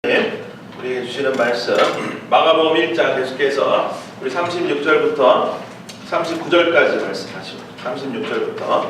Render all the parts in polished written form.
우리에게 주시는 말씀 마가복음 1장 계속해서 우리 36절부터 39절까지 말씀하시고 36절부터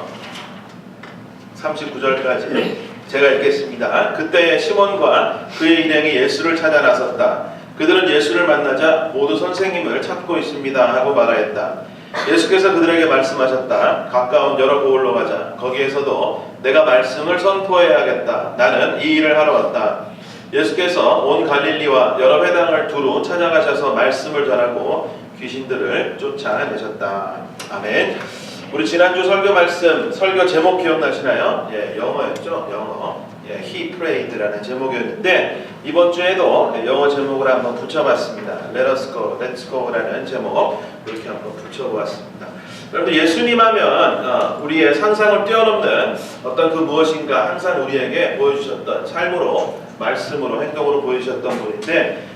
39절까지 제가 읽겠습니다. 그때 시몬과 그의 일행이 예수를 찾아 나섰다. 그들은 예수를 만나자 모두 선생님을 찾고 있습니다 하고 말하였다. 예수께서 그들에게 말씀하셨다. 가까운 여러 고을로 가자. 거기에서도 내가 말씀을 선포해야겠다. 나는 이 일을 하러 왔다. 예수께서 온 갈릴리와 여러 회당을 두루 찾아가셔서 말씀을 전하고 귀신들을 쫓아내셨다. 아멘. 우리 지난주 설교 말씀, 설교 제목 기억나시나요? 영어였죠? 영어. He prayed라는 제목이었는데 이번 주에도 영어 제목을 한번 붙여봤습니다. Let us go, let's go라는 제목 이렇게 한번 붙여보았습니다. 여러분들 예수님 하면 우리의 상상을 뛰어넘는 어떤 그 무엇인가 항상 우리에게 보여주셨던 삶으로, 말씀으로, 행동으로 보여주셨던 분인데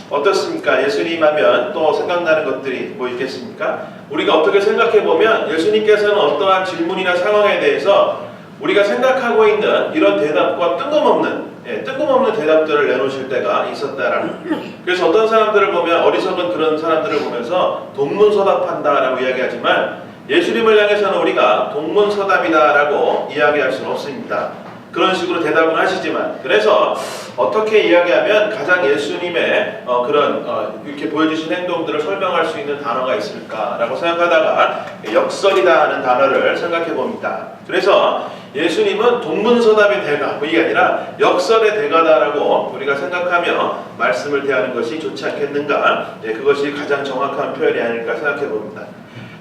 어떻습니까? 예수님 하면 또 생각나는 것들이 뭐 있겠습니까? 우리가 어떻게 생각해보면 예수님께서는 어떠한 질문이나 상황에 대해서 우리가 생각하고 있는 이런 대답과 뜬금없는 대답들을 내놓으실 때가 있었다라는. 그래서 어떤 사람들을 보면, 어리석은 그런 사람들을 보면서 동문서답한다라고 이야기하지만 예수님을 향해서는 우리가 동문서답이다라고 이야기할 수는 없습니다. 그런 식으로 대답은 하시지만, 그래서 어떻게 이야기하면 가장 예수님의 이렇게 보여주신 행동들을 설명할 수 있는 단어가 있을까라고 생각하다가 역설이다 하는 단어를 생각해 봅니다. 그래서 예수님은 동문서답의 대가, 이게 아니라 역설의 대가다라고 우리가 생각하며 말씀을 대하는 것이 좋지 않겠는가? 그것이 가장 정확한 표현이 아닐까 생각해 봅니다.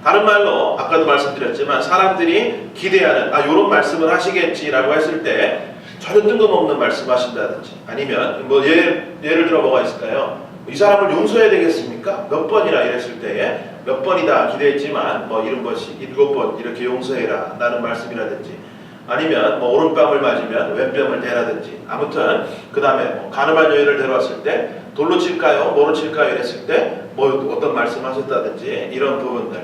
다른 말로 아까도 말씀드렸지만 사람들이 기대하는 이런 말씀을 하시겠지라고 했을 때 전혀 뜬금없는 말씀하신다든지, 아니면 뭐 예를 들어 뭐가 있을까요? 이 사람을 용서해야 되겠습니까? 몇 번이나 이랬을 때에 몇 번이다 기대했지만 뭐 이런 것이 7번 이렇게 용서해라 라는 말씀이라든지, 아니면 뭐 오른뺨을 맞으면 왼뺨을 대라든지, 아무튼 그 다음에 가늠한 여인을 데려왔을 때 돌로 칠까요? 뭐로 칠까요? 이랬을 때 뭐 어떤 말씀하셨다든지, 이런 부분들.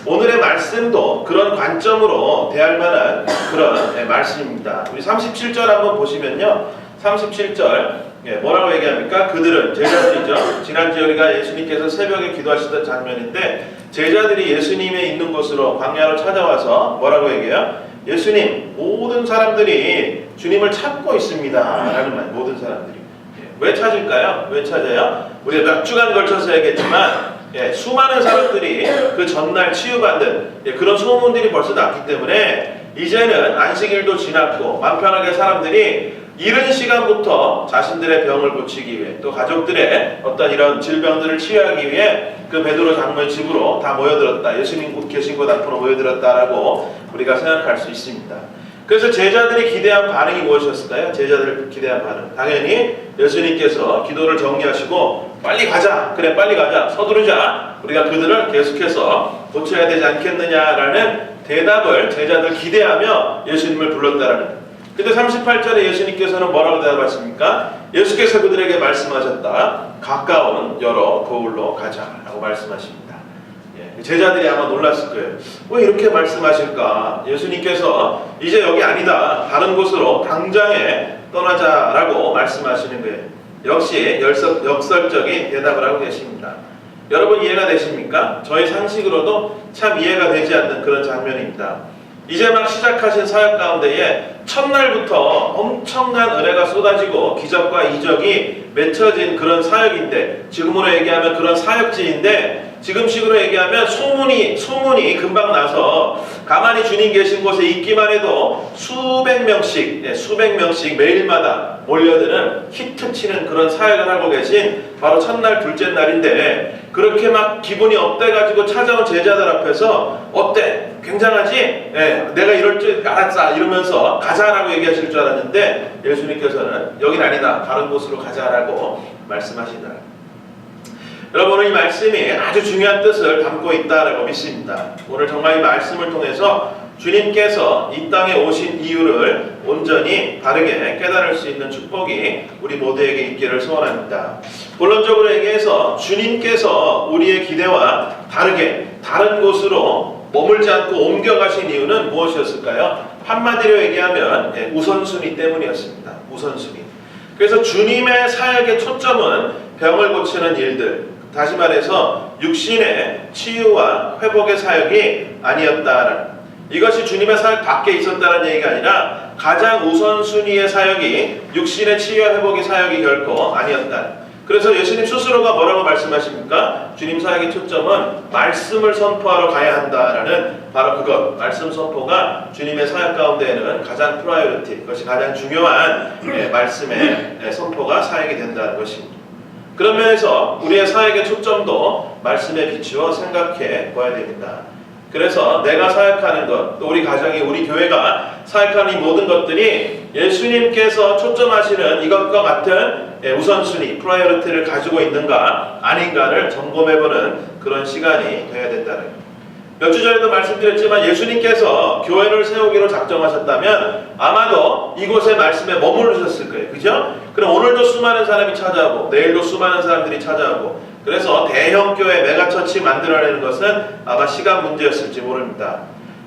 오늘의 말씀도 그런 관점으로 대할 만한 그런 말씀입니다. 우리 37절 한번 보시면요, 37절 뭐라고 얘기합니까? 그들은, 제자들이죠. 지난주에 우리가 예수님께서 새벽에 기도하시던 장면인데 제자들이 예수님의 있는 곳으로 광야로 찾아와서 뭐라고 얘기해요? 예수님, 모든 사람들이 주님을 찾고 있습니다 라는 말. 모든 사람들이 왜 찾을까요? 왜 찾아요? 우리가 몇 주간 걸쳐서 얘기했지만 수많은 사람들이 그 전날 치유받는 그런 소문들이 벌써 났기 때문에 이제는 안식일도 지났고 맘 편하게 사람들이 이른 시간부터 자신들의 병을 고치기 위해, 또 가족들의 어떤 이런 질병들을 치유하기 위해 그 베드로 장로의 집으로 다 모여들었다. 예수님 계신 곳 앞으로 모여들었다라고 우리가 생각할 수 있습니다. 그래서 제자들이 기대한 반응이 무엇이었을까요? 제자들이 기대한 반응, 당연히 예수님께서 기도를 정리하시고 빨리 가자, 그래 빨리 가자, 서두르자, 우리가 그들을 계속해서 고쳐야 되지 않겠느냐라는 대답을 제자들 기대하며 예수님을 불렀다라는. 근데 38절에 예수님께서는 뭐라고 대답하십니까? 예수께서 그들에게 말씀하셨다. 가까운 여러 고을로 가자라고 말씀하십니다. 제자들이 아마 놀랐을 거예요. 왜 이렇게 말씀하실까? 예수님께서 이제 여기 아니다, 다른 곳으로 당장에 떠나자라고 말씀하시는 거예요. 역시 역설적인 대답을 하고 계십니다. 여러분 이해가 되십니까? 저희 상식으로도 참 이해가 되지 않는 그런 장면입니다. 이제 막 시작하신 사역 가운데에 첫날부터 엄청난 은혜가 쏟아지고 기적과 이적이 맺혀진 그런 사역인데, 지금으로 얘기하면 그런 사역지인데, 지금식으로 얘기하면 소문이 금방 나서 가만히 주님 계신 곳에 있기만 해도 수백 명씩 매일마다 몰려드는 히트치는 그런 사역을 하고 계신 바로 첫날 둘째 날인데, 그렇게 막 기분이 업돼가지고 찾아온 제자들 앞에서 어때? 굉장하지? 내가 이럴 줄 알았어 이러면서 가자라고 얘기하실 줄 알았는데 예수님께서는 여긴 아니다, 다른 곳으로 가자라고 말씀하시더라. 여러분은 이 말씀이 아주 중요한 뜻을 담고 있다라고 믿습니다. 오늘 정말 이 말씀을 통해서 주님께서 이 땅에 오신 이유를 온전히 바르게 깨달을 수 있는 축복이 우리 모두에게 있기를 소원합니다. 본론적으로 얘기해서 주님께서 우리의 기대와 다르게 다른 곳으로 머물지 않고 옮겨가신 이유는 무엇이었을까요? 한마디로 얘기하면 우선순위 때문이었습니다. 우선순위. 그래서 주님의 사역의 초점은 병을 고치는 일들, 다시 말해서 육신의 치유와 회복의 사역이 아니었다는, 이것이 주님의 사역 밖에 있었다는 얘기가 아니라 가장 우선순위의 사역이 육신의 치유와 회복의 사역이 결코 아니었다. 그래서 예수님 스스로가 뭐라고 말씀하십니까? 주님 사역의 초점은 말씀을 선포하러 가야 한다라는 바로 그것, 말씀 선포가 주님의 사역 가운데에는 가장 프라이어리티, 그것이 가장 중요한 말씀의 선포가 사역이 된다는 것입니다. 그런 면에서 우리의 사역의 초점도 말씀에 비추어 생각해 봐야 됩니다. 그래서 내가 사역하는 것, 또 우리 가정이, 우리 교회가 사역하는 이 모든 것들이 예수님께서 초점하시는 이것과 같은 우선순위, 프라이어리티를 가지고 있는가 아닌가를 점검해보는 그런 시간이 되어야 된다는 거예요. 몇 주 전에도 말씀드렸지만 예수님께서 교회를 세우기로 작정하셨다면 아마도 이곳에 말씀에 머무르셨을 거예요. 그죠? 그럼 오늘도 수많은 사람이 찾아오고 내일도 수많은 사람들이 찾아오고, 그래서 대형 교회 메가처치 만들어내는 것은 아마 시간 문제였을지 모릅니다.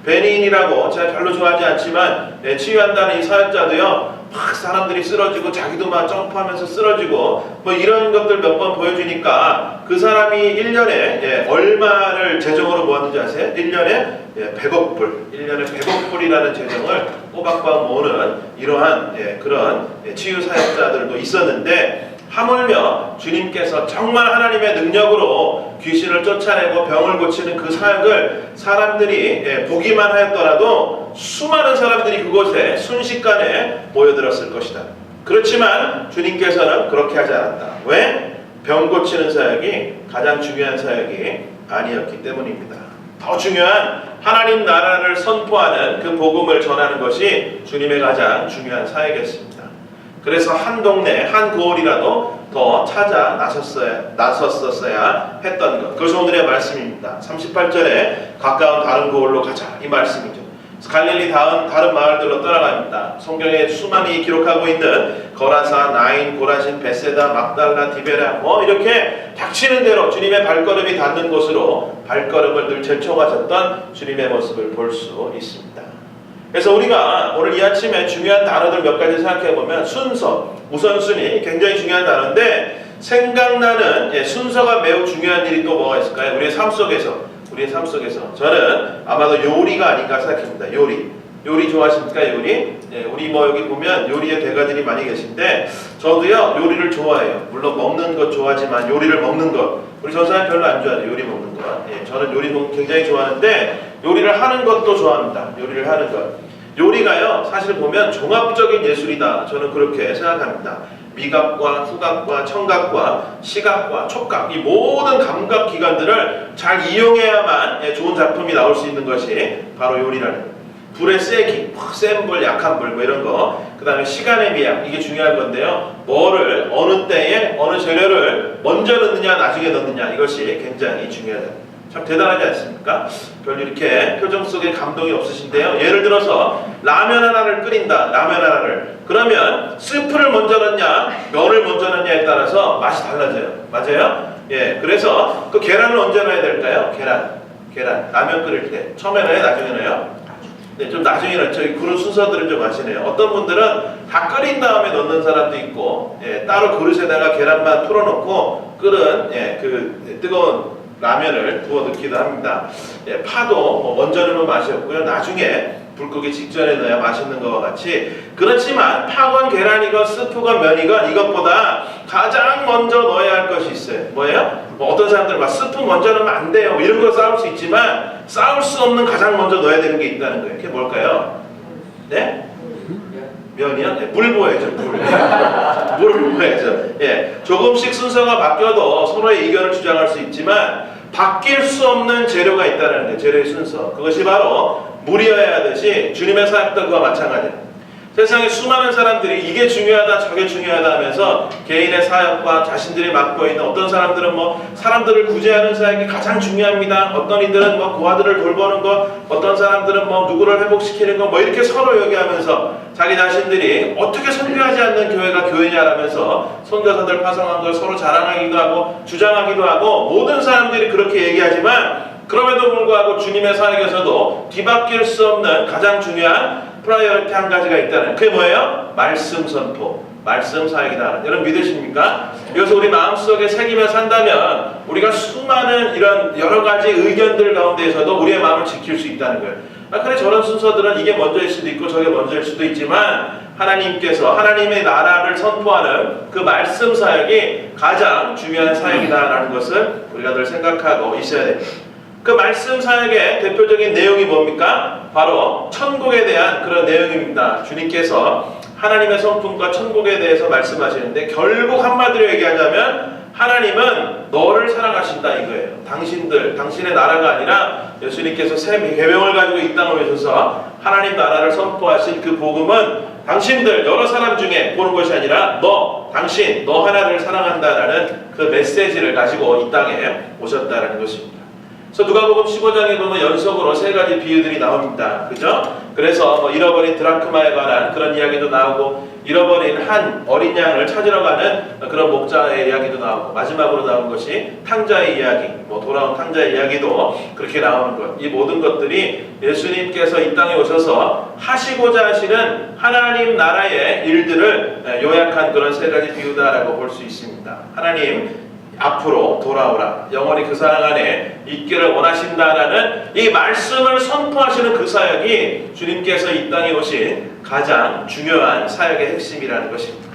베니인이라고 제가 별로 좋아하지 않지만 치유한다는 이 사역자도요, 막 사람들이 쓰러지고 자기도 막 점프하면서 쓰러지고 뭐 이런 것들 몇 번 보여주니까 그 사람이 1년에 얼마를 재정으로 모았는지 아세요? 1년에 100억 불, 1년에 100억 불이라는 재정을 꼬박꼬박 모으는 이러한 그런 치유 사역자들도 있었는데, 하물며 주님께서 정말 하나님의 능력으로 귀신을 쫓아내고 병을 고치는 그 사역을 사람들이 보기만 하였더라도 수많은 사람들이 그곳에 순식간에 모여들었을 것이다. 그렇지만 주님께서는 그렇게 하지 않았다. 왜? 병 고치는 사역이 가장 중요한 사역이 아니었기 때문입니다. 더 중요한 하나님 나라를 선포하는 그 복음을 전하는 것이 주님의 가장 중요한 사역이었습니다. 그래서 한 동네, 한 고을이라도 더 찾아 나섰어야 했던 것. 그것이 오늘의 말씀입니다. 38절에 가까운 다른 고을로 가자, 이 말씀이죠. 갈릴리 다른 마을들로 떠나갑니다. 성경에 수많이 기록하고 있는 거라사, 나인, 고라신, 베세다, 막달라, 디베라, 뭐 이렇게 닥치는 대로 주님의 발걸음이 닿는 곳으로 발걸음을 늘 제쳐가셨던 주님의 모습을 볼 수 있습니다. 그래서 우리가 오늘 이 아침에 중요한 단어들 몇 가지 생각해보면 순서, 우선순위 굉장히 중요한 단어인데, 생각나는 순서가 매우 중요한 일이 또 뭐가 있을까요? 우리의 삶 속에서 저는 아마도 요리가 아닌가 생각합니다. 요리 좋아하십니까? 요리? 우리 뭐 여기 보면 요리의 대가들이 많이 계신데 저도요 요리를 좋아해요. 물론 먹는 것 좋아하지만 요리를 먹는 것, 우리 전사님 별로 안 좋아해요. 요리 먹는 것. 저는 요리 굉장히 좋아하는데 요리를 하는 것도 좋아합니다. 요리를 하는 것. 요리가요 사실 보면 종합적인 예술이다, 저는 그렇게 생각합니다. 미각과 후각과 청각과 시각과 촉각, 이 모든 감각 기관들을 잘 이용해야만 좋은 작품이 나올 수 있는 것이 바로 요리라는 거예요. 불의 세기, 센 불, 약한 불, 뭐 이런 거. 그 다음에 시간의 미약, 이게 중요한 건데요. 뭐를 어느 때에 어느 재료를 먼저 넣느냐 나중에 넣느냐, 이것이 굉장히 중요하다. 참 대단하지 않습니까? 별로 이렇게 표정 속에 감동이 없으신데요. 예를 들어서 라면 하나를 끓인다. 라면 하나를. 그러면 스프를 먼저 넣냐 면을 먼저 넣냐에 따라서 맛이 달라져요. 맞아요? 그래서 그 계란을 언제 넣어야 될까요? 계란. 라면 끓일 때 처음에 넣어요? 나중에 넣어요? 좀 나중에 넣죠. 그런 순서들을 좀 아시네요. 어떤 분들은 다 끓인 다음에 넣는 사람도 있고, 따로 그릇에다가 계란만 풀어놓고 끓은 그 뜨거운 라면을 부어 넣기도 합니다. 파도 먼저 넣으면 맛이 없고요. 나중에 불 끄기 직전에 넣어야 맛있는 것과 같이, 그렇지만 파건 계란이건 스프건 면이건 이것보다 가장 먼저 넣어야 할 것이 있어요. 뭐예요? 어떤 사람들은 막 스프 먼저 넣으면 안 돼요, 이런 거 싸울 수 있지만 싸울 수 없는 가장 먼저 넣어야 되는 게 있다는 거예요. 그게 뭘까요? 네? 면이요? 물 부어야죠. 물을 부어야죠. 조금씩 순서가 바뀌어도 서로의 의견을 주장할 수 있지만 바뀔 수 없는 재료가 있다는 거예요. 재료의 순서. 그것이 바로 물이어야 하듯이 주님의 사역도 그와 마찬가지예요. 세상에 수많은 사람들이 이게 중요하다 저게 중요하다 하면서 개인의 사역과 자신들이 맡고 있는, 어떤 사람들은 뭐 사람들을 구제하는 사역이 가장 중요합니다. 어떤 이들은 뭐 고아들을 돌보는 것, 어떤 사람들은 뭐 누구를 회복시키는 것, 뭐 이렇게 서로 얘기하면서 자기 자신들이 어떻게 선교하지 않는 교회가 교회냐라면서 선교사들 파송한 걸 서로 자랑하기도 하고 주장하기도 하고, 모든 사람들이 그렇게 얘기하지만 그럼에도 불구하고 주님의 사역에서도 뒤바뀔 수 없는 가장 중요한 프라이어리티 한 가지가 있다는, 그게 뭐예요? 말씀 선포. 말씀 사역이다. 여러분 믿으십니까? 이것을 우리 마음속에 새기며 산다면 우리가 수많은 이런 여러 가지 의견들 가운데에서도 우리의 마음을 지킬 수 있다는 거예요. 그래 저런 순서들은 이게 먼저일 수도 있고 저게 먼저일 수도 있지만 하나님께서 하나님의 나라를 선포하는 그 말씀 사역이 가장 중요한 사역이다라는 것을 우리가 늘 생각하고 있어야 됩니다. 그 말씀 사역의 대표적인 내용이 뭡니까? 바로 천국에 대한 그런 내용입니다. 주님께서 하나님의 성품과 천국에 대해서 말씀하시는데 결국 한마디로 얘기하자면 하나님은 너를 사랑하신다 이거예요. 당신의 나라가 아니라 예수님께서 새 계명을 가지고 이 땅을 오셔서 하나님 나라를 선포하신 그 복음은 당신들 여러 사람 중에 보는 것이 아니라 너 하나를 사랑한다라는 그 메시지를 가지고 이 땅에 오셨다라는 것입니다. 그래서 누가복음 15장에 보면 연속으로 세 가지 비유들이 나옵니다. 그죠? 그래서 잃어버린 드라크마에 관한 그런 이야기도 나오고 잃어버린 한 어린 양을 찾으러 가는 그런 목자의 이야기도 나오고 마지막으로 나온 것이 탕자의 이야기, 돌아온 탕자의 이야기도 그렇게 나오는 것. 이 모든 것들이 예수님께서 이 땅에 오셔서 하시고자 하시는 하나님 나라의 일들을 요약한 그런 세 가지 비유다라고 볼 수 있습니다. 하나님 앞으로 돌아오라. 영원히 그 사랑 안에 있기를 원하신다라는 이 말씀을 선포하시는 그 사역이 주님께서 이 땅에 오신 가장 중요한 사역의 핵심이라는 것입니다.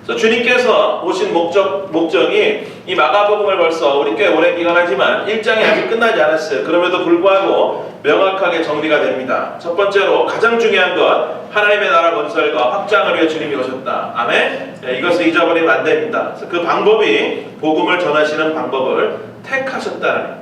그래서 주님께서 오신 목적이 이 마가복음을 벌써 우리 꽤 오랜 기간 하지만 1장이 아직 끝나지 않았어요. 그럼에도 불구하고 명확하게 정리가 됩니다. 첫 번째로 가장 중요한 것 하나님의 나라 건설과 확장을 위해 주님이 오셨다. 아멘? 이것을 잊어버리면 안 됩니다. 그 방법이 복음을 전하시는 방법을 택하셨다는.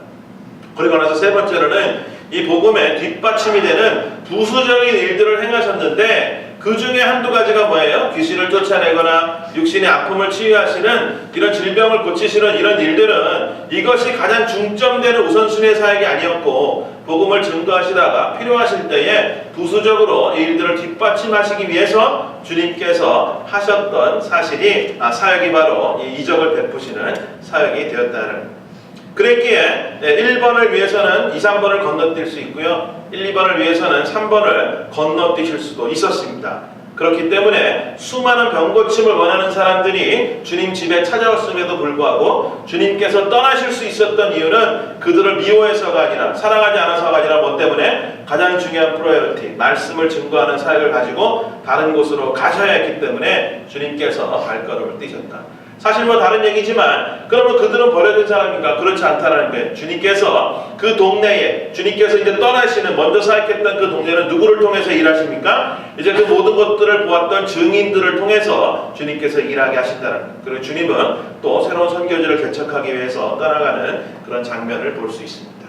그리고 나서 세 번째로는 이 복음의 뒷받침이 되는 부수적인 일들을 행하셨는데 그 중에 한두 가지가 뭐예요? 귀신을 쫓아내거나 육신의 아픔을 치유하시는 이런 질병을 고치시는 이런 일들은 이것이 가장 중점되는 우선순위의 사역이 아니었고 복음을 증거하시다가 필요하실 때에 부수적으로 이 일들을 뒷받침하시기 위해서 주님께서 하셨던 사역이 바로 이 이적을 베푸시는 사역이 되었다는. 그랬기에 1번을 위해서는 2, 3번을 건너뛸 수 있고요. 1, 2번을 위해서는 3번을 건너뛰실 수도 있었습니다. 그렇기 때문에 수많은 병고침을 원하는 사람들이 주님 집에 찾아왔음에도 불구하고 주님께서 떠나실 수 있었던 이유는 그들을 미워해서가 아니라 사랑하지 않아서가 아니라 뭐 때문에 가장 중요한 프라이어리티 말씀을 증거하는 사역을 가지고 다른 곳으로 가셔야 했기 때문에 주님께서 발걸음을 떼셨다. 사실 다른 얘기지만 그러면 그들은 버려진 사람인가? 그렇지 않다라는 거예요. 주님께서 그 동네에 주님께서 이제 떠나시는 먼저 사역했던 그 동네는 누구를 통해서 일하십니까? 이제 그 모든 것들을 보았던 증인들을 통해서 주님께서 일하게 하신다는 거예요. 그리고 주님은 또 새로운 선교지를 개척하기 위해서 떠나가는 그런 장면을 볼 수 있습니다.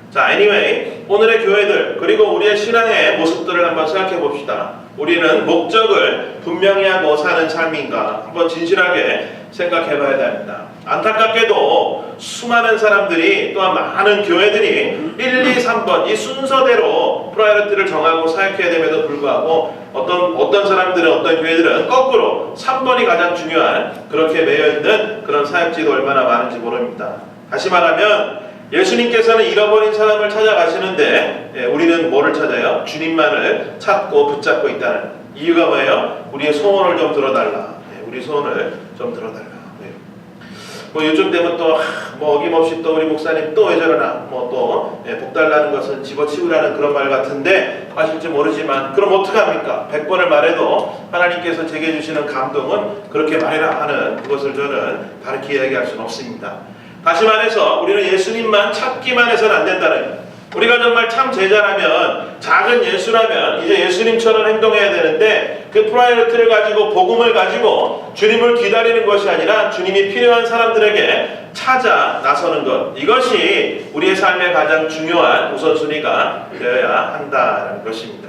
자, anyway 오늘의 교회들 그리고 우리의 신앙의 모습들을 한번 생각해 봅시다. 우리는 목적을 분명히 하고 사는 삶인가 한번 진실하게 생각해 봐야 됩니다. 안타깝게도 수많은 사람들이 또한 많은 교회들이 1, 2, 3번 이 순서대로 프라이어리티를 정하고 사역해야 됨에도 불구하고 어떤 사람들은 어떤 교회들은 거꾸로 3번이 가장 중요한 그렇게 매여있는 그런 사역지도 얼마나 많은지 모릅니다. 다시 말하면 예수님께서는 잃어버린 사람을 찾아가시는데 우리는 뭐를 찾아요? 주님만을 찾고 붙잡고 있다는 이유가 뭐예요? 우리의 소원을 좀 들어달라. 우리 소원을 좀 들어달라. 요즘 되면 또 어김없이 또 우리 목사님 또 왜 저러나 복 달라는 것은 집어치우라는 그런 말 같은데 아실지 모르지만 그럼 어떡합니까? 100번을 말해도 하나님께서 제게 주시는 감동은 그렇게 말해라 하는 그것을 저는 다르게 이야기할 수는 없습니다. 다시 말해서 우리는 예수님만 찾기만 해서는 안 된다는 거예요. 우리가 정말 참 제자라면 작은 예수라면 이제 예수님처럼 행동해야 되는데 그 프라이어리티를 가지고 복음을 가지고 주님을 기다리는 것이 아니라 주님이 필요한 사람들에게 찾아 나서는 것 이것이 우리의 삶의 가장 중요한 우선순위가 되어야 한다는 것입니다.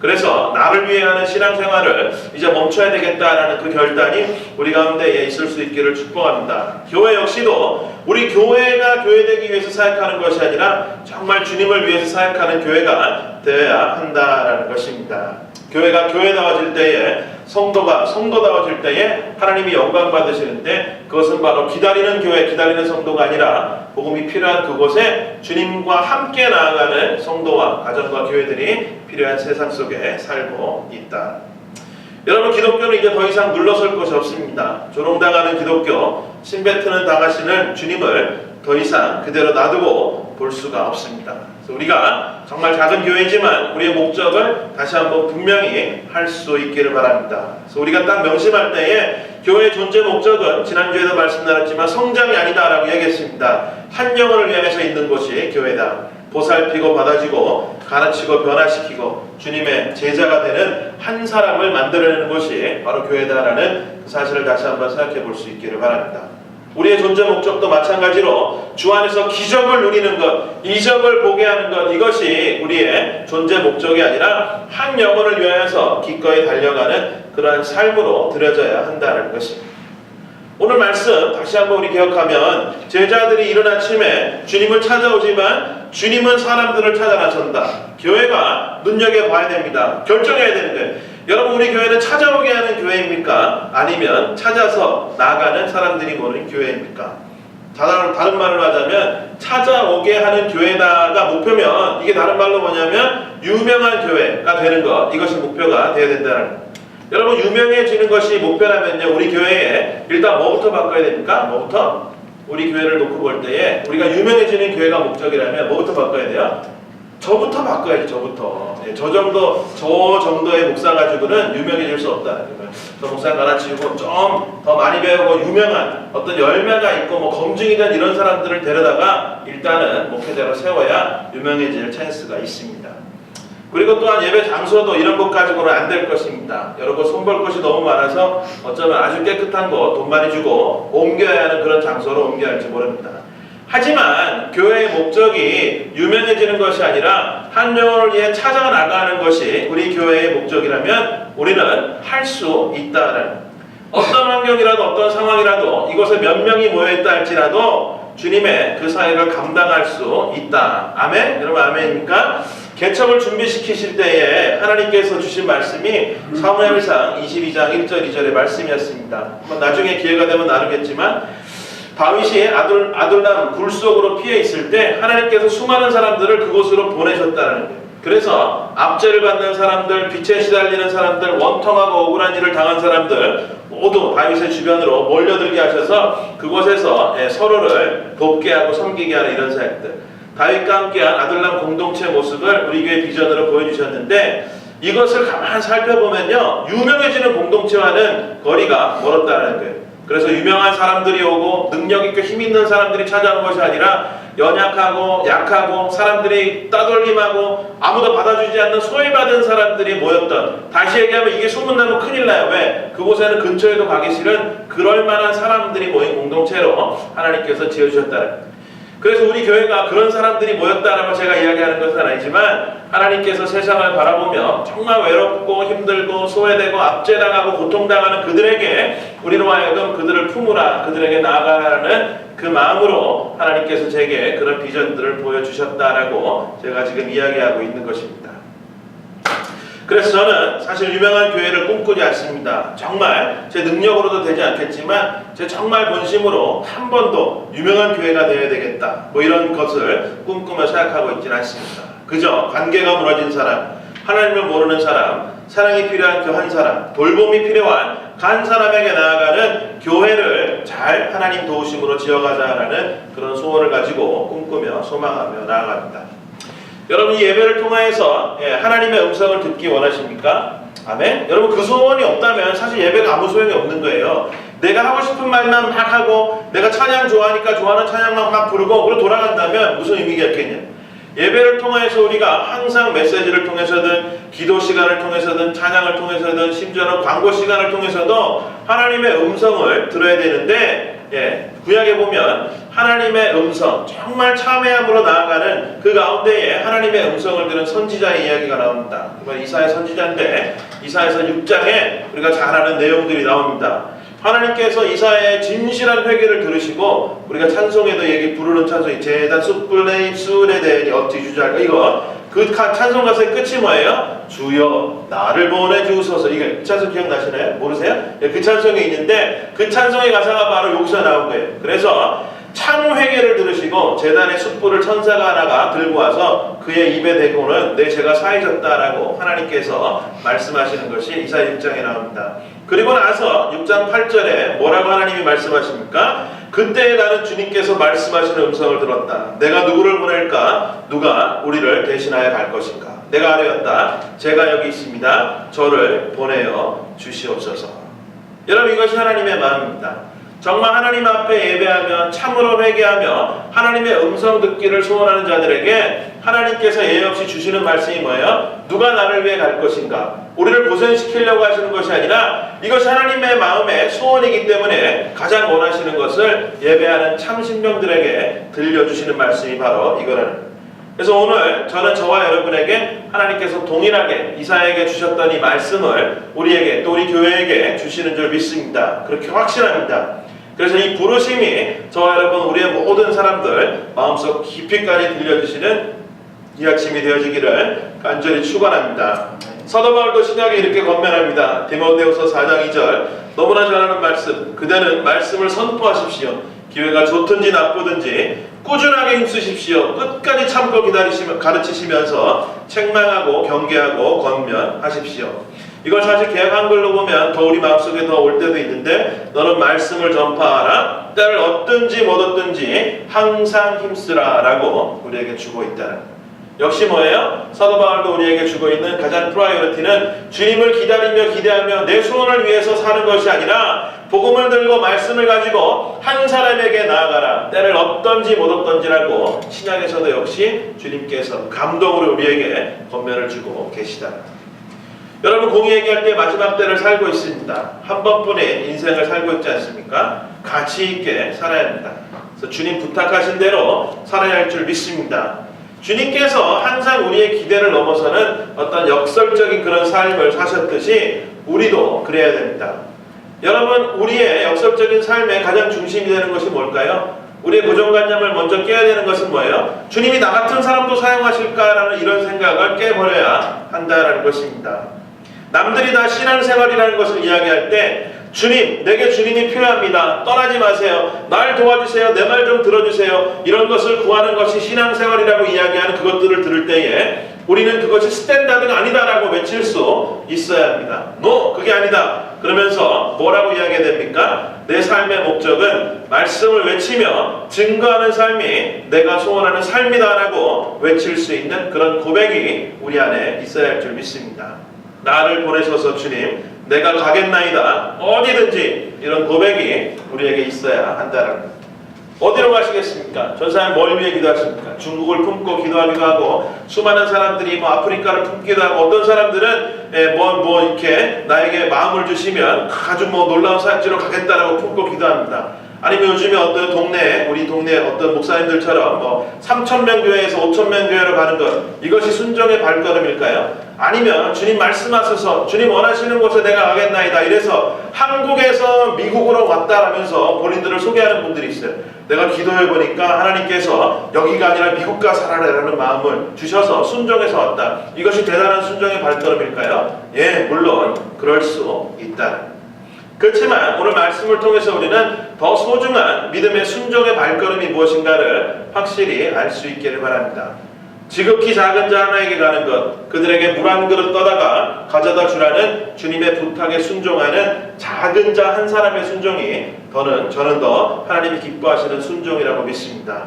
그래서 나를 위해 하는 신앙생활을 이제 멈춰야 되겠다라는 그 결단이 우리 가운데 있을 수 있기를 축복합니다. 교회 역시도 우리 교회가 교회되기 위해서 사역하는 것이 아니라 정말 주님을 위해서 사역하는 교회가 되어야 한다라는 것입니다. 교회가 교회다워질 때에 성도가 성도다워질 때에 하나님이 영광 받으시는데 그것은 바로 기다리는 교회, 기다리는 성도가 아니라 복음이 필요한 그곳에 주님과 함께 나아가는 성도와 가정과 교회들이 필요한 세상 속에 살고 있다. 여러분, 기독교는 이제 더 이상 물러설 것이 없습니다. 조롱당하는 기독교, 신뱉는 당하시는 주님을 더 이상 그대로 놔두고 볼 수가 없습니다. 그래서 우리가 정말 작은 교회지만 우리의 목적을 다시 한번 분명히 할 수 있기를 바랍니다. 그래서 우리가 딱 명심할 때에 교회의 존재 목적은 지난주에도 말씀드렸지만 성장이 아니다라고 얘기했습니다. 한 영혼을 위해서 있는 곳이 교회다. 보살피고 받아주고 가르치고 변화시키고 주님의 제자가 되는 한 사람을 만들어내는 것이 바로 교회다라는 그 사실을 다시 한번 생각해 볼 수 있기를 바랍니다. 우리의 존재 목적도 마찬가지로 주 안에서 기적을 누리는 것, 이적을 보게 하는 것, 이것이 우리의 존재 목적이 아니라 한 영혼을 위하여서 기꺼이 달려가는 그러한 삶으로 들여져야 한다는 것입니다. 오늘 말씀 다시 한번 우리 기억하면 제자들이 이른 아침에 주님을 찾아오지만 주님은 사람들을 찾아 나선다. 교회가 눈여겨봐야 됩니다. 결정해야 되는 거예요. 여러분, 우리 교회는 찾아오게 하는 교회입니까? 아니면 찾아서 나가는 사람들이 모는 교회입니까? 다른 말로 하자면 찾아오게 하는 교회다가 목표면 이게 다른 말로 뭐냐면 유명한 교회가 되는 것, 이것이 목표가 되어야 된다는 거예요. 여러분, 유명해지는 것이 목표라면요, 우리 교회에 일단 뭐부터 바꿔야 됩니까? 뭐부터? 우리 교회를 놓고 볼 때에 우리가 유명해지는 교회가 목적이라면 뭐부터 바꿔야 돼요? 저부터 바꿔야지. 저부터. 저 정도의 목사 가지고는 유명해질 수 없다. 저 목사 가르치고 좀 더 많이 배우고 유명한 어떤 열매가 있고 뭐 검증이 된 이런 사람들을 데려다가 일단은 목회자로 세워야 유명해질 찬스가 있습니다. 그리고 또한 예배 장소도 이런 것 가지고는 안 될 것입니다. 여러분, 손볼 것이 너무 많아서 어쩌면 아주 깨끗한 거 돈 많이 주고 옮겨야 하는 그런 장소로 옮겨야 할지 모릅니다. 하지만 교회의 목적이 유명해지는 것이 아니라 한 영혼을 위해 찾아 나가는 것이 우리 교회의 목적이라면 우리는 할 수 있다는, 어떤 환경이라도 어떤 상황이라도 이곳에 몇 명이 모여있다 할지라도 주님의 그 사역을 감당할 수 있다. 아멘? 여러분, 아멘입니까? 개척을 준비시키실 때에 하나님께서 주신 말씀이 사무엘상 22장 1절 2절의 말씀이었습니다. 나중에 기회가 되면 나누겠지만 다윗이 아둘람 굴 속으로 피해 있을 때 하나님께서 수많은 사람들을 그곳으로 보내셨다는 거예요. 그래서 압제를 받는 사람들, 빛에 시달리는 사람들, 원통하고 억울한 일을 당한 사람들 모두 다윗의 주변으로 몰려들게 하셔서 그곳에서 서로를 돕게 하고 섬기게 하는 이런 사역들, 다윗과 함께한 아둘람 공동체의 모습을 우리 교회 비전으로 보여주셨는데, 이것을 가만히 살펴보면요, 유명해지는 공동체와는 거리가 멀었다는 거예요. 그래서 유명한 사람들이 오고 능력 있고 힘 있는 사람들이 찾아오는 것이 아니라 연약하고 약하고 사람들이 따돌림하고 아무도 받아주지 않는 소외받은 사람들이 모였던, 다시 얘기하면 이게 소문나면 큰일 나요. 왜? 그곳에는 근처에도 가기 싫은 그럴 만한 사람들이 모인 공동체로 하나님께서 지어주셨다는 거예요. 그래서 우리 교회가 그런 사람들이 모였다라고 제가 이야기하는 것은 아니지만 하나님께서 세상을 바라보며 정말 외롭고 힘들고 소외되고 압제당하고 고통당하는 그들에게 우리로 하여금 그들을 품으라, 그들에게 나아가라는 그 마음으로 하나님께서 제게 그런 비전들을 보여주셨다라고 제가 지금 이야기하고 있는 것입니다. 그래서 저는 사실 유명한 교회를 꿈꾸지 않습니다. 정말 제 능력으로도 되지 않겠지만 제 정말 본심으로 한 번도 유명한 교회가 되어야 되겠다, 뭐 이런 것을 꿈꾸며 생각하고 있지는 않습니다. 그저 관계가 무너진 사람, 하나님을 모르는 사람, 사랑이 필요한 그 한 사람, 돌봄이 필요한 간 사람에게 나아가는 교회를 잘 하나님 도우심으로 지어가자라는 그런 소원을 가지고 꿈꾸며 소망하며 나아갑니다. 여러분, 이 예배를 통하여서 하나님의 음성을 듣기 원하십니까? 아멘? 여러분, 그 소원이 없다면 사실 예배가 아무 소용이 없는 거예요. 내가 하고 싶은 말만 막 하고 내가 찬양 좋아하니까 좋아하는 찬양만 막 부르고 그러고 돌아간다면 무슨 의미가 있겠냐? 예배를 통해서 우리가 항상 메시지를 통해서든 기도 시간을 통해서든 찬양을 통해서든 심지어는 광고 시간을 통해서도 하나님의 음성을 들어야 되는데, 구약에 보면 하나님의 음성, 정말 참회함으로 나아가는 그 가운데에 하나님의 음성을 들은 선지자의 이야기가 나옵니다. 이사야 선지자인데 이사야서 6장에 우리가 잘 아는 내용들이 나옵니다. 하나님께서 이사야의 진실한 회개를 들으시고, 우리가 찬송에도 부르는 찬송이 제단 숯불레임 술에 대해 어찌 주저할까, 이거 그 찬송 가사의 끝이 뭐예요? 주여 나를 보내주소서. 이게 찬송 기억나시나요? 모르세요? 그 찬송이 있는데 그 찬송의 가사가 바로 여기서 나온 거예요. 그래서 참 회개를 들으시고 제단의 숯불을 천사가 하나가 들고 와서 그의 입에 대고는 내 죄가 사해졌다라고 하나님께서 말씀하시는 것이 이사야 6장에 나옵니다. 그리고 나서 6장 8절에 뭐라고 하나님이 말씀하십니까? 그때 나는 주님께서 말씀하시는 음성을 들었다. 내가 누구를 보낼까? 누가 우리를 대신하여 갈 것인가? 내가 아뢰었다. 제가 여기 있습니다. 저를 보내어 주시옵소서. 여러분, 이것이 하나님의 마음입니다. 정말 하나님 앞에 예배하며 참으로 회개하며 하나님의 음성 듣기를 소원하는 자들에게 하나님께서 예외 없이 주시는 말씀이 뭐예요? 누가 나를 위해 갈 것인가? 우리를 고생시키려고 하시는 것이 아니라 이것이 하나님의 마음의 소원이기 때문에 가장 원하시는 것을 예배하는 참 신령들에게 들려주시는 말씀이 바로 이거라는. 그래서 오늘 저는 저와 여러분에게 하나님께서 동일하게 이사야에게 주셨던 이 말씀을 우리에게 또 우리 교회에게 주시는 줄 믿습니다. 그렇게 확신합니다. 그래서 이 부르심이 저와 여러분 우리의 모든 사람들 마음속 깊이까지 들려주시는 이 아침이 되어지기를 간절히 축원합니다. 사도 바울도 신약에 이렇게 권면합니다. 디모데후서 4장 2절 너무나 잘 아는 말씀 그대는 말씀을 선포하십시오. 기회가 좋든지 나쁘든지 꾸준하게 힘쓰십시오. 끝까지 참고 가르치시면서 책망하고 경계하고 권면하십시오. 이걸 사실 개역 한글로 보면 더 우리 마음속에 더 올 때도 있는데 너는 말씀을 전파하라. 때를 얻든지 못 얻든지 항상 힘쓰라 라고 우리에게 주고 있다는. 역시 뭐예요? 사도 바울도 우리에게 주고 있는 가장 프라이어리티는 주님을 기다리며 기대하며 내 소원을 위해서 사는 것이 아니라 복음을 들고 말씀을 가지고 한 사람에게 나아가라. 때를 얻든지 못 얻든지라고 신약에서도 역시 주님께서 감동으로 우리에게 권면을 주고 계시다. 여러분, 공의 얘기할 때 마지막 때를 살고 있습니다. 한 번뿐인 인생을 살고 있지 않습니까? 가치 있게 살아야 합니다. 그래서 주님 부탁하신 대로 살아야 할 줄 믿습니다. 주님께서 항상 우리의 기대를 넘어서는 어떤 역설적인 그런 삶을 사셨듯이 우리도 그래야 됩니다. 여러분, 우리의 역설적인 삶의 가장 중심이 되는 것이 뭘까요? 우리의 고정관념을 먼저 깨야 되는 것은 뭐예요? 주님이 나 같은 사람도 사용하실까라는 이런 생각을 깨버려야 한다라는 것입니다. 남들이 다 신앙생활이라는 것을 이야기할 때 주님, 내게 주님이 필요합니다. 떠나지 마세요. 날 도와주세요. 내 말 좀 들어주세요. 이런 것을 구하는 것이 신앙생활이라고 이야기하는 그것들을 들을 때에 우리는 그것이 스탠다드가 아니다라고 외칠 수 있어야 합니다. No, 그게 아니다. 그러면서 뭐라고 이야기해야 됩니까? 내 삶의 목적은 말씀을 외치며 증거하는 삶이 내가 소원하는 삶이다라고 외칠 수 있는 그런 고백이 우리 안에 있어야 할 줄 믿습니다. 나를 보내셔서 주님, 내가 가겠나이다. 어디든지 이런 고백이 우리에게 있어야 한다는 것. 어디로 가시겠습니까? 전사님 뭘 위해 기도하십니까? 중국을 품고 기도하기도 하고 수많은 사람들이 아프리카를 품기도 하고 어떤 사람들은 이렇게 나에게 마음을 주시면 아주 놀라운 사역지로 가겠다라고 품고 기도합니다. 아니면 요즘에 어떤 우리 동네 어떤 목사님들처럼 3,000명 교회에서 5,000명 교회로 가는 것, 이것이 순종의 발걸음일까요? 아니면 주님 말씀하셔서 주님 원하시는 곳에 내가 가겠나이다. 이래서 한국에서 미국으로 왔다라면서 본인들을 소개하는 분들이 있어요. 내가 기도해보니까 하나님께서 여기가 아니라 미국 가 살아라라는 마음을 주셔서 순종해서 왔다. 이것이 대단한 순종의 발걸음일까요? 예, 물론 그럴 수 있다. 그렇지만 오늘 말씀을 통해서 우리는 더 소중한 믿음의 순종의 발걸음이 무엇인가를 확실히 알 수 있기를 바랍니다. 지극히 작은 자 하나에게 가는 것, 그들에게 물 한 그릇 떠다가 가져다 주라는 주님의 부탁에 순종하는 작은 자 한 사람의 순종이 저는 더 하나님이 기뻐하시는 순종이라고 믿습니다.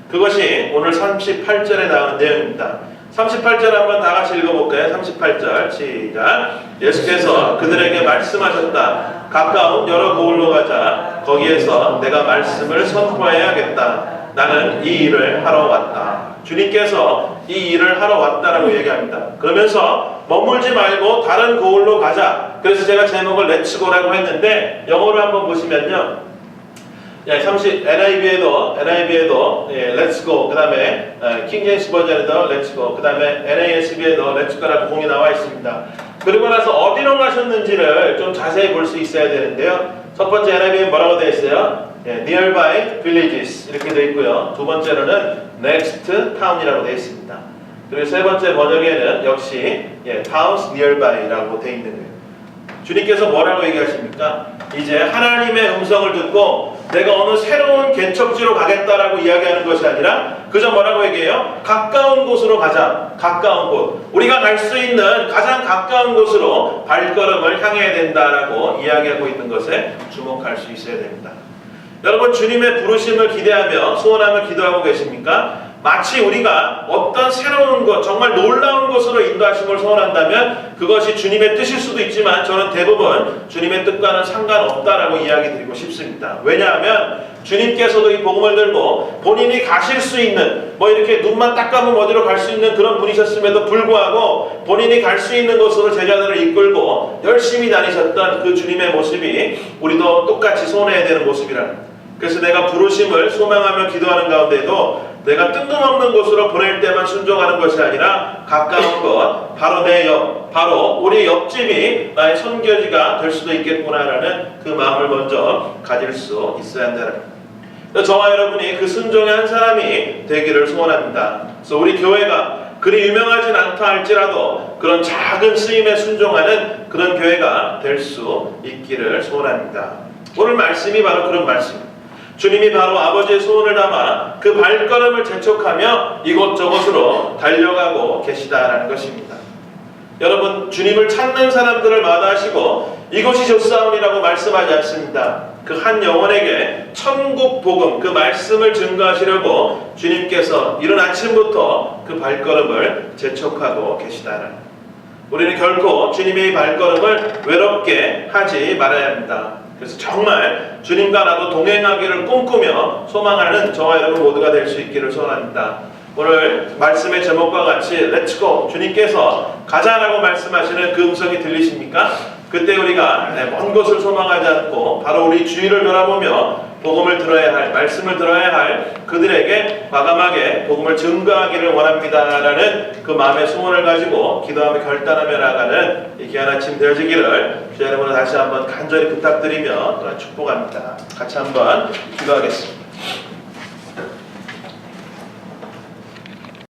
그것이 오늘 38절에 나온 내용입니다. 38절 한번 다 같이 읽어볼까요? 38절 시작. 예수께서 그들에게 말씀하셨다. 가까운 여러 고을로 가자. 거기에서 내가 말씀을 선포해야겠다. 나는 이 일을 하러 왔다. 주님께서 이 일을 하러 왔다라고 얘기합니다. 그러면서 머물지 말고 다른 고을로 가자. 그래서 제가 제목을 렛츠고라고 했는데 영어로 한번 보시면요. NIV에도 Let's Go, 그 다음에 킹 제임스 버전에도 Let's Go, 그 다음에 NASB에도 Let's Go라고 공이 나와 있습니다. 그리고 나서 어디로 가셨는지를 좀 자세히 볼 수 있어야 되는데요. 첫 번째 NIV에 뭐라고 되어 있어요? Nearby villages 이렇게 되어 있고요. 두 번째로는 Next town이라고 되어 있습니다. 그리고 세 번째 번역에는 역시 Towns nearby라고 되어 있는 거예요. 주님께서 뭐라고 얘기하십니까? 이제 하나님의 음성을 듣고 내가 어느 새로운 개척지로 가겠다라고 이야기하는 것이 아니라 그저 뭐라고 얘기해요? 가까운 곳으로 가자. 가까운 곳. 우리가 갈 수 있는 가장 가까운 곳으로 발걸음을 향해야 된다라고 이야기하고 있는 것에 주목할 수 있어야 됩니다. 여러분, 주님의 부르심을 기대하며 소원하며 기도하고 계십니까? 마치 우리가 어떤 새로운 것, 정말 놀라운 것으로 인도하심을 소원한다면 그것이 주님의 뜻일 수도 있지만 저는 대부분 주님의 뜻과는 상관없다라고 이야기 드리고 싶습니다. 왜냐하면 주님께서도 이 복음을 들고 본인이 가실 수 있는, 뭐 이렇게 눈만 딱 감으면 어디로 갈 수 있는 그런 분이셨음에도 불구하고 본인이 갈 수 있는 곳으로 제자들을 이끌고 열심히 다니셨던 그 주님의 모습이 우리도 똑같이 소원해야 되는 모습이라는. 그래서 내가 부르심을 소망하며 기도하는 가운데도 내가 뜬금없는 곳으로 보낼 때만 순종하는 것이 아니라 가까운 것, 바로 내 옆, 바로 우리 옆집이 나의 선교지가 될 수도 있겠구나라는 그 마음을 먼저 가질 수 있어야 한다는 것. 저와 여러분이 그 순종의 한 사람이 되기를 소원합니다. 그래서 우리 교회가 그리 유명하진 않다 할지라도 그런 작은 쓰임에 순종하는 그런 교회가 될 수 있기를 소원합니다. 오늘 말씀이 바로 그런 말씀입니다. 주님이 바로 아버지의 소원을 담아 그 발걸음을 재촉하며 이곳저곳으로 달려가고 계시다라는 것입니다. 여러분, 주님을 찾는 사람들을 마다하시고 이곳이 좋사온이라고 말씀하지 않습니다. 그 한 영혼에게 천국 복음, 그 말씀을 증거하시려고 주님께서 이른 아침부터 그 발걸음을 재촉하고 계시다라는. 우리는 결코 주님의 발걸음을 외롭게 하지 말아야 합니다. 그래서 정말 주님과 나도 동행하기를 꿈꾸며 소망하는 저와 여러분 모두가 될 수 있기를 소원합니다. 오늘 말씀의 제목과 같이 렛츠고, 주님께서 가자라고 말씀하시는 그 음성이 들리십니까? 그때 우리가 먼 곳을 소망하지 않고 바로 우리 주위를 돌아보며 복음을 들어야 할, 말씀을 들어야 할 그들에게 과감하게 복음을 증거하기를 원합니다라는 그 마음의 소원을 가지고 기도하며 결단하며 나가는 이 귀한 아침 되어지기를 주의 이름으로 다시 한번 간절히 부탁드리며 축복합니다. 같이 한번 기도하겠습니다.